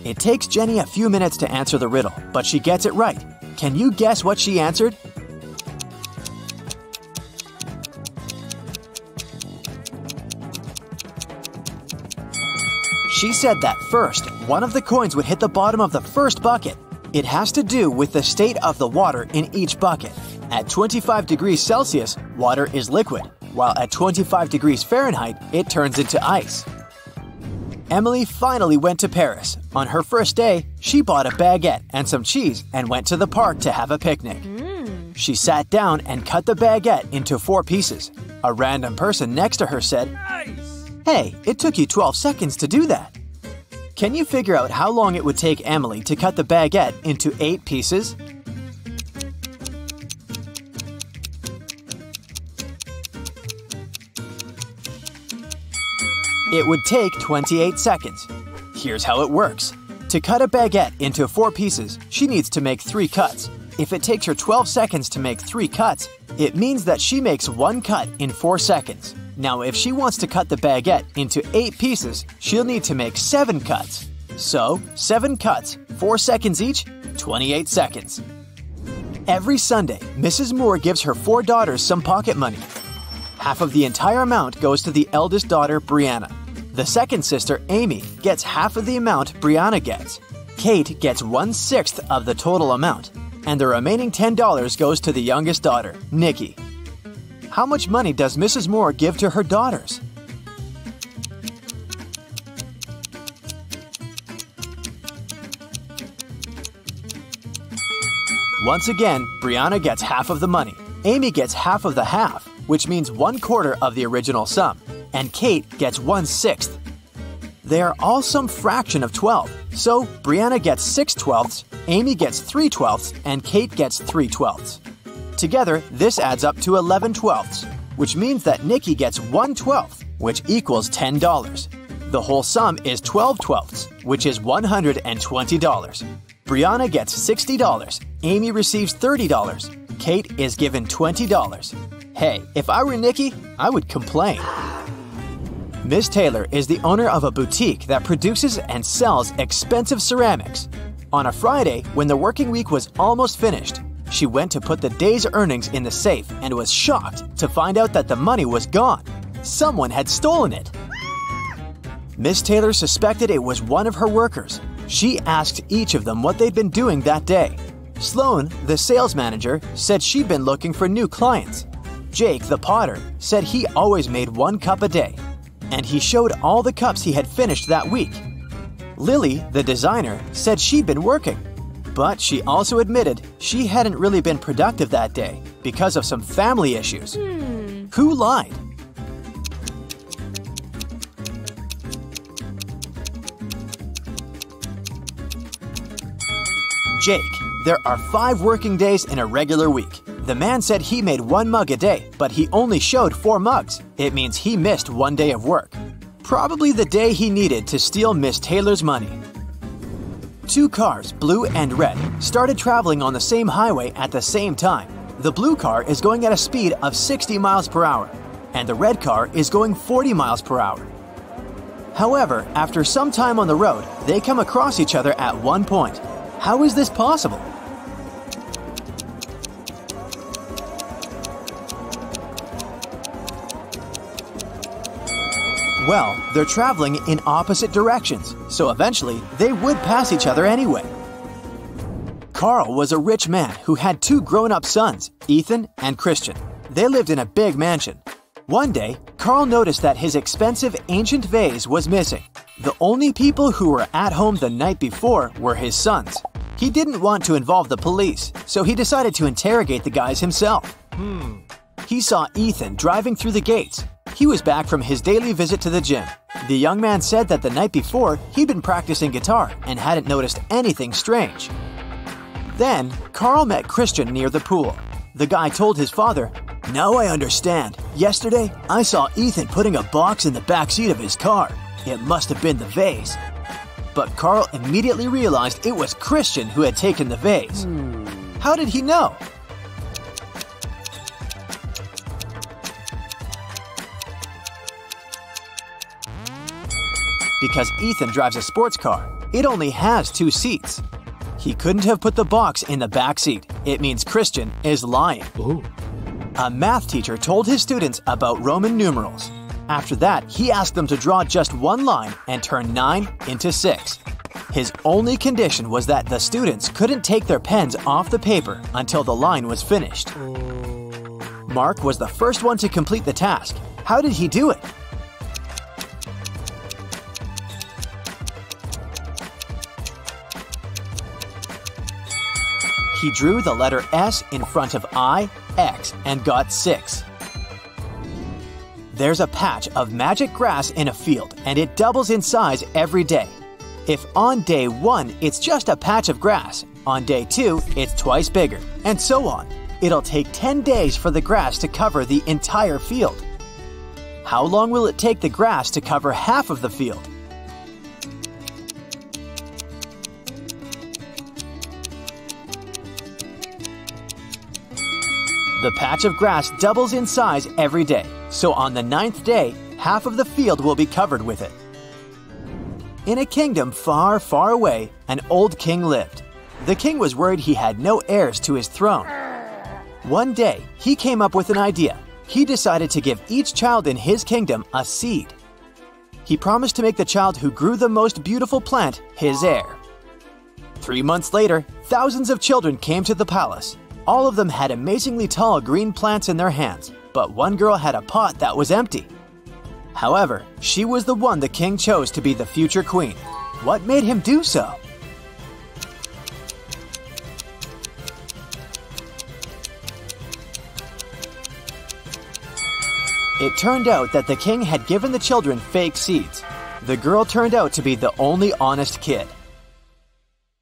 It takes Jenny a few minutes to answer the riddle, but she gets it right. Can you guess what she answered? She said that first, one of the coins would hit the bottom of the first bucket. It has to do with the state of the water in each bucket. At 25 degrees Celsius, water is liquid, while at 25 degrees Fahrenheit, it turns into ice. Emily finally went to Paris. On her first day, she bought a baguette and some cheese and went to the park to have a picnic. She sat down and cut the baguette into 4 pieces. A random person next to her said, "Nice! Hey, it took you 12 seconds to do that." Can you figure out how long it would take Emily to cut the baguette into 8 pieces? It would take 28 seconds. Here's how it works. To cut a baguette into 4 pieces, she needs to make 3 cuts. If it takes her 12 seconds to make 3 cuts, it means that she makes 1 cut in 4 seconds. Now, if she wants to cut the baguette into 8 pieces, she'll need to make 7 cuts. So, 7 cuts, 4 seconds each, 28 seconds. Every Sunday, Mrs. Moore gives her 4 daughters some pocket money. Half of the entire amount goes to the eldest daughter, Brianna. The second sister, Amy, gets half of the amount Brianna gets. Kate gets 1/6 of the total amount. And the remaining $10 goes to the youngest daughter, Nikki. How much money does Mrs. Moore give to her daughters? Once again, Brianna gets half of the money. Amy gets half of the half, which means 1/4 of the original sum. And Kate gets 1/6. They are all some fraction of 12. So Brianna gets 6/12, Amy gets 3/12, and Kate gets 3/12. Together, this adds up to 11/12, which means that Nikki gets 1/12, which equals $10. The whole sum is 12/12, which is $120. Brianna gets $60, Amy receives $30, Kate is given $20. Hey, if I were Nikki, I would complain. Miss Taylor is the owner of a boutique that produces and sells expensive ceramics. On a Friday, when the working week was almost finished, she went to put the day's earnings in the safe and was shocked to find out that the money was gone. Someone had stolen it. Miss Taylor suspected it was one of her workers. She asked each of them what they'd been doing that day. Sloan, the sales manager, said she'd been looking for new clients. Jake, the potter, said he always made 1 cup a day, and he showed all the cups he had finished that week. Lily, the designer, said she'd been working, but she also admitted she hadn't really been productive that day because of some family issues. Who lied? Jake. There are 5 working days in a regular week. The man said he made 1 mug a day, but he only showed 4 mugs. It means he missed 1 day of work. Probably the day he needed to steal Miss Taylor's money. 2 cars, blue and red, started traveling on the same highway at the same time. The blue car is going at a speed of 60 miles per hour, and the red car is going 40 miles per hour. However, after some time on the road, they come across each other at one point. How is this possible? Well, they're traveling in opposite directions, so eventually they would pass each other anyway. Carl was a rich man who had 2 grown-up sons, Ethan and Christian. They lived in a big mansion. One day, Carl noticed that his expensive ancient vase was missing. The only people who were at home the night before were his sons. He didn't want to involve the police, so he decided to interrogate the guys himself. He saw Ethan driving through the gates. He was back from his daily visit to the gym. The young man said that the night before, he'd been practicing guitar and hadn't noticed anything strange. Then, Carl met Christian near the pool. The guy told his father, "Now I understand. Yesterday, I saw Ethan putting a box in the back seat of his car. It must have been the vase." But Carl immediately realized it was Christian who had taken the vase. How did he know? Because Ethan drives a sports car. It only has 2 seats. He couldn't have put the box in the back seat. It means Christian is lying. A math teacher told his students about Roman numerals. After that, he asked them to draw just 1 line and turn 9 into 6. His only condition was that the students couldn't take their pens off the paper until the line was finished. Mark was the first one to complete the task. How did he do it? He drew the letter S in front of I, X, and got 6. There's a patch of magic grass in a field, and it doubles in size every day. If on day 1 it's just a patch of grass, on day 2 it's twice bigger, and so on. It'll take 10 days for the grass to cover the entire field. How long will it take the grass to cover half of the field? The patch of grass doubles in size every day, so on the 9th day, half of the field will be covered with it. In a kingdom far, far away, an old king lived. The king was worried he had no heirs to his throne. One day, he came up with an idea. He decided to give each child in his kingdom a seed. He promised to make the child who grew the most beautiful plant his heir. 3 months later, thousands of children came to the palace. All of them had amazingly tall green plants in their hands, but one girl had a pot that was empty. However, she was the one the king chose to be the future queen. What made him do so? It turned out that the king had given the children fake seeds. The girl turned out to be the only honest kid.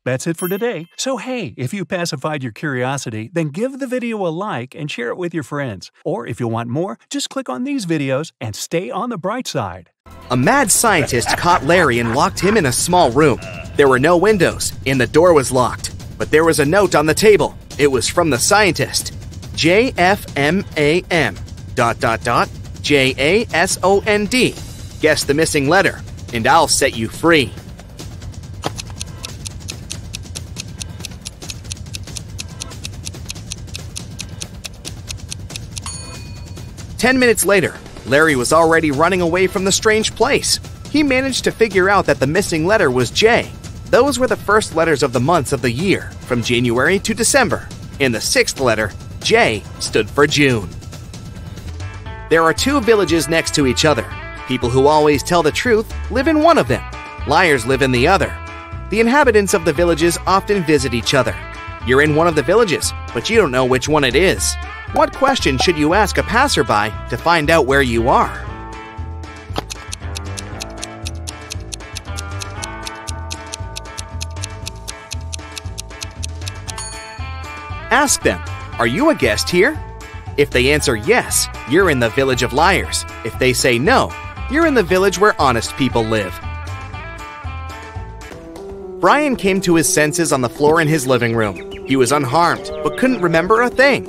That's it for today. So hey, if you pacified your curiosity, then give the video a like and share it with your friends. Or if you want more, just click on these videos and stay on the bright side. A mad scientist caught Larry and locked him in a small room. There were no windows, and the door was locked. But there was a note on the table. It was from the scientist. JFMAM ... JASOND. Guess the missing letter, and I'll set you free. "10 minutes later, Larry was already running away from the strange place. He managed to figure out that the missing letter was J. Those were the first letters of the months of the year, from January to December. And the 6th letter, J, stood for June. There are two villages next to each other. People who always tell the truth live in one of them. Liars live in the other. The inhabitants of the villages often visit each other. You're in one of the villages, but you don't know which one it is. What question should you ask a passerby to find out where you are? Ask them, "Are you a guest here?" If they answer yes, you're in the village of liars. If they say no, you're in the village where honest people live. Brian came to his senses on the floor in his living room. He was unharmed, but couldn't remember a thing.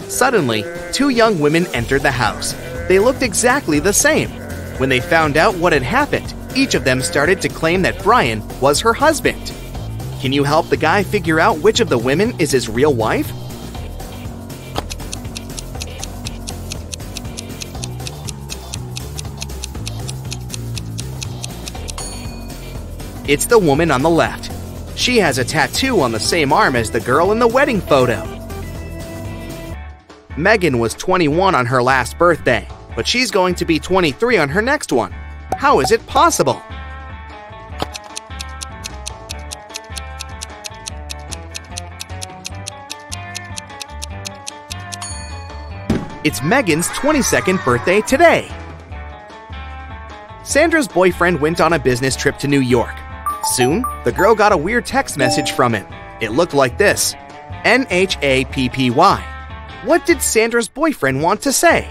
Suddenly, two young women entered the house. They looked exactly the same. When they found out what had happened, each of them started to claim that Brian was her husband. Can you help the guy figure out which of the women is his real wife? It's the woman on the left. She has a tattoo on the same arm as the girl in the wedding photo. Megan was 21 on her last birthday, but she's going to be 23 on her next one. How is it possible? It's Megan's 22nd birthday today. Sandra's boyfriend went on a business trip to New York. Soon, the girl got a weird text message from him. It looked like this: NHAPPY. What did Sandra's boyfriend want to say?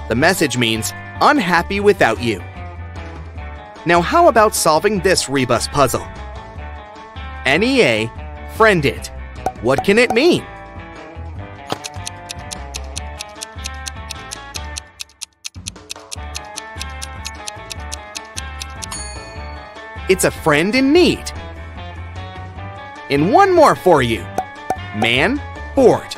The message means, "Unhappy without you." Now how about solving this rebus puzzle? NEA, friended. What can it mean? It's a friend in need. And one more for you. Man, bored.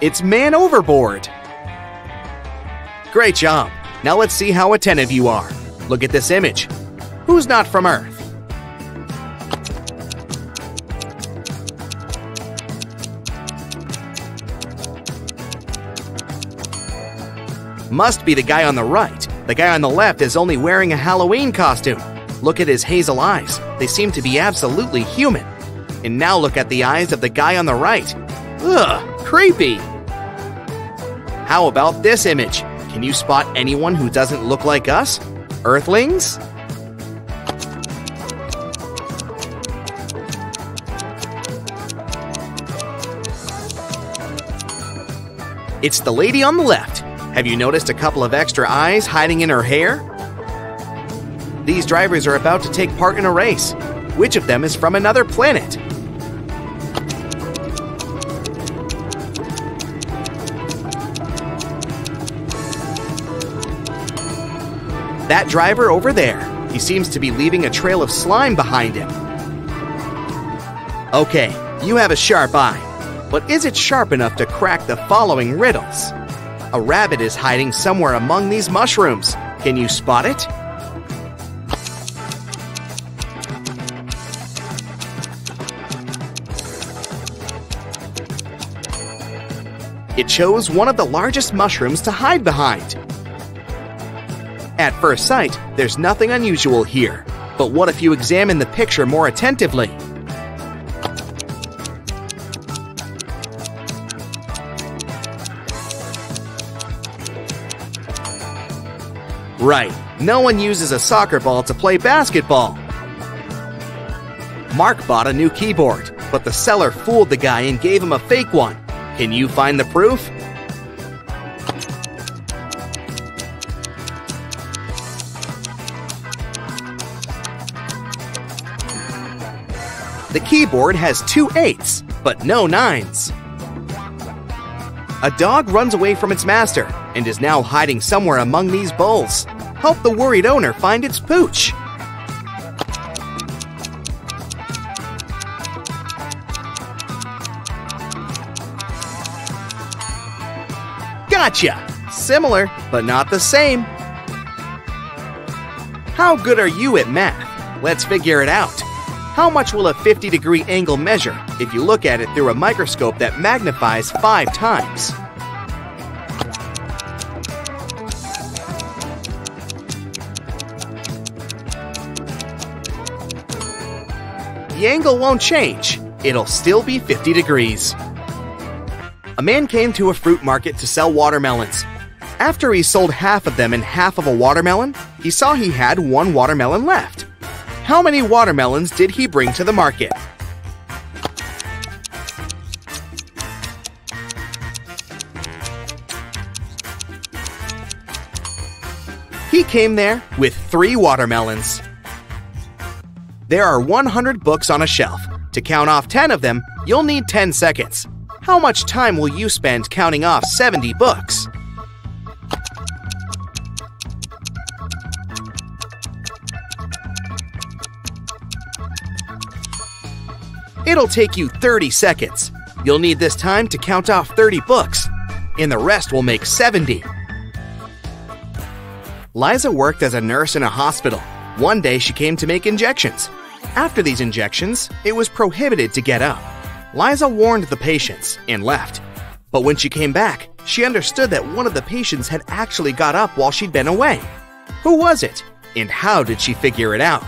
It's man overboard. Great job. Now let's see how attentive you are. Look at this image. Who's not from Earth? Must be the guy on the right. The guy on the left is only wearing a Halloween costume. Look at his hazel eyes. They seem to be absolutely human. And now look at the eyes of the guy on the right. Ugh, creepy. How about this image? Can you spot anyone who doesn't look like us? Earthlings? It's the lady on the left. Have you noticed a couple of extra eyes hiding in her hair? These drivers are about to take part in a race. Which of them is from another planet? That driver over there. He seems to be leaving a trail of slime behind him. Okay, you have a sharp eye. But is it sharp enough to crack the following riddles? A rabbit is hiding somewhere among these mushrooms. Can you spot it? It chose one of the largest mushrooms to hide behind. At first sight, there's nothing unusual here. But what if you examine the picture more attentively? Right, no one uses a soccer ball to play basketball. Mark bought a new keyboard, but the seller fooled the guy and gave him a fake one. Can you find the proof? The keyboard has 2 8s, but no 9s. A dog runs away from its master and is now hiding somewhere among these bowls. Help the worried owner find its pooch. Gotcha! Similar, but not the same. How good are you at math? Let's figure it out. How much will a 50-degree angle measure if you look at it through a microscope that magnifies 5 times? The angle won't change. It'll still be 50 degrees. A man came to a fruit market to sell watermelons. After he sold half of them and half of a watermelon, he saw he had 1 watermelon left. How many watermelons did he bring to the market? He came there with 3 watermelons. There are 100 books on a shelf. To count off 10 of them, you'll need 10 seconds. How much time will you spend counting off 70 books? It'll take you 30 seconds. You'll need this time to count off 30 books, and the rest will make 70. Liza worked as a nurse in a hospital. One day she came to make injections. After these injections, it was prohibited to get up. Liza warned the patients and left. But when she came back, she understood that one of the patients had actually got up while she'd been away. Who was it? And how did she figure it out?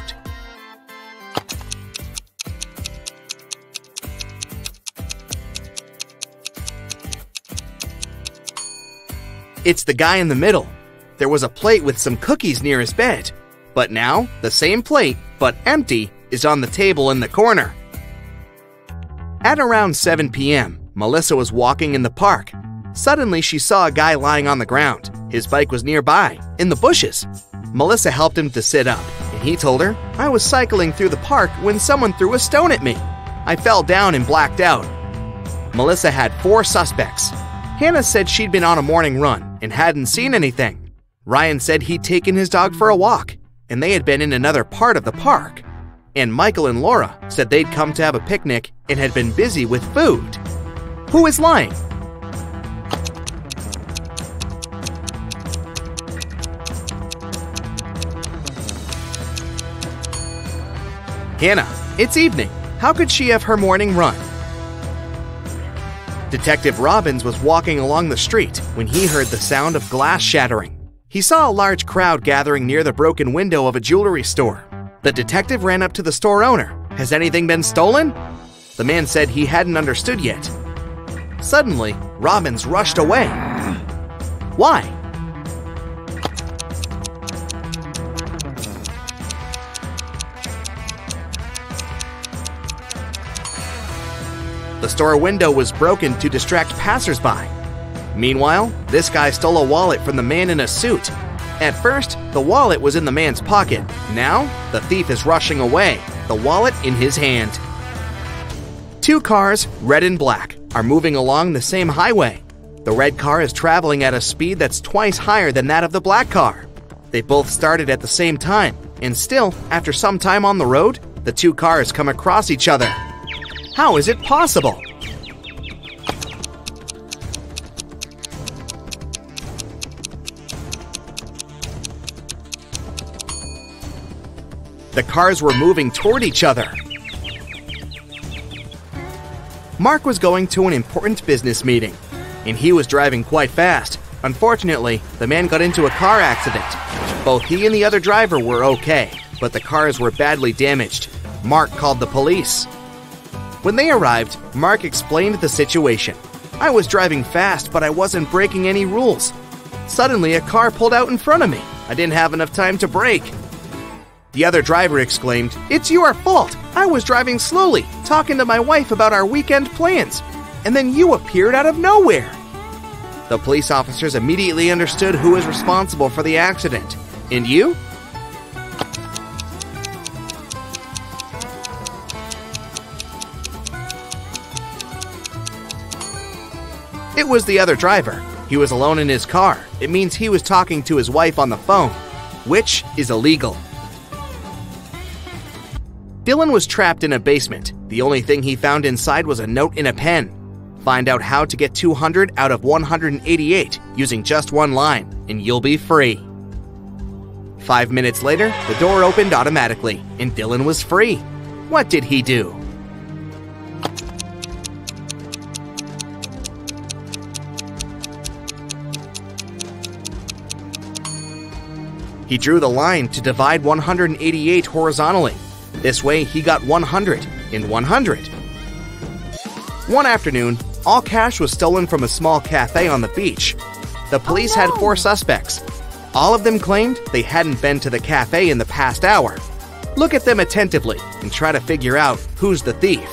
It's the guy in the middle. There was a plate with some cookies near his bed. But now, the same plate, but empty, is on the table in the corner. At around 7 p.m., Melissa was walking in the park. Suddenly, she saw a guy lying on the ground. His bike was nearby, in the bushes. Melissa helped him to sit up, and he told her, "I was cycling through the park when someone threw a stone at me. I fell down and blacked out." Melissa had 4 suspects. Hannah said she'd been on a morning run and hadn't seen anything. Ryan said he'd taken his dog for a walk, and they had been in another part of the park. And Michael and Laura said they'd come to have a picnic and had been busy with food. Who is lying? Hannah, it's evening. How could she have her morning run? Detective Robbins was walking along the street when he heard the sound of glass shattering. He saw a large crowd gathering near the broken window of a jewelry store. The detective ran up to the store owner. "Has anything been stolen?" The man said he hadn't understood yet. Suddenly, Robbins rushed away. Why? The store window was broken to distract passersby. Meanwhile, this guy stole a wallet from the man in a suit. At first, the wallet was in the man's pocket. Now, the thief is rushing away, the wallet in his hand. 2 cars, red and black, are moving along the same highway. The red car is traveling at a speed that's twice higher than that of the black car. They both started at the same time, and still, after some time on the road, the 2 cars come across each other. How is it possible? The cars were moving toward each other. Mark was going to an important business meeting, and he was driving quite fast. Unfortunately, the man got into a car accident. Both he and the other driver were okay, but the cars were badly damaged. Mark called the police. When they arrived, Mark explained the situation. "I was driving fast, but I wasn't breaking any rules. Suddenly, a car pulled out in front of me. I didn't have enough time to brake." The other driver exclaimed, "It's your fault! I was driving slowly, talking to my wife about our weekend plans, and then you appeared out of nowhere." The police officers immediately understood who was responsible for the accident. And you? It was the other driver. He was alone in his car. It means he was talking to his wife on the phone, which is illegal. Dylan was trapped in a basement. The only thing he found inside was a note and a pen. Find out how to get 200 out of 188 using just one line, and you'll be free. 5 minutes later, the door opened automatically, and Dylan was free. What did he do? He drew the line to divide 188 horizontally. This way, he got 100 in 100. One afternoon, all cash was stolen from a small cafe on the beach. The police had 4 suspects. All of them claimed they hadn't been to the cafe in the past hour. Look at them attentively and try to figure out who's the thief.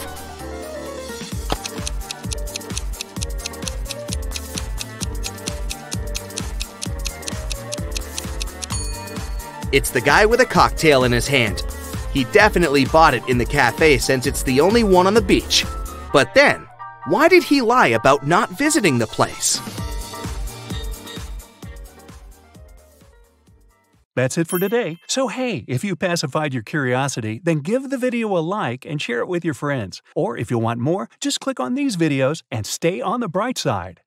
It's the guy with a cocktail in his hand. He definitely bought it in the cafe since it's the only one on the beach. But then, why did he lie about not visiting the place? That's it for today. So hey, if you pacified your curiosity, then give the video a like and share it with your friends. Or if you want more, just click on these videos and stay on the bright side.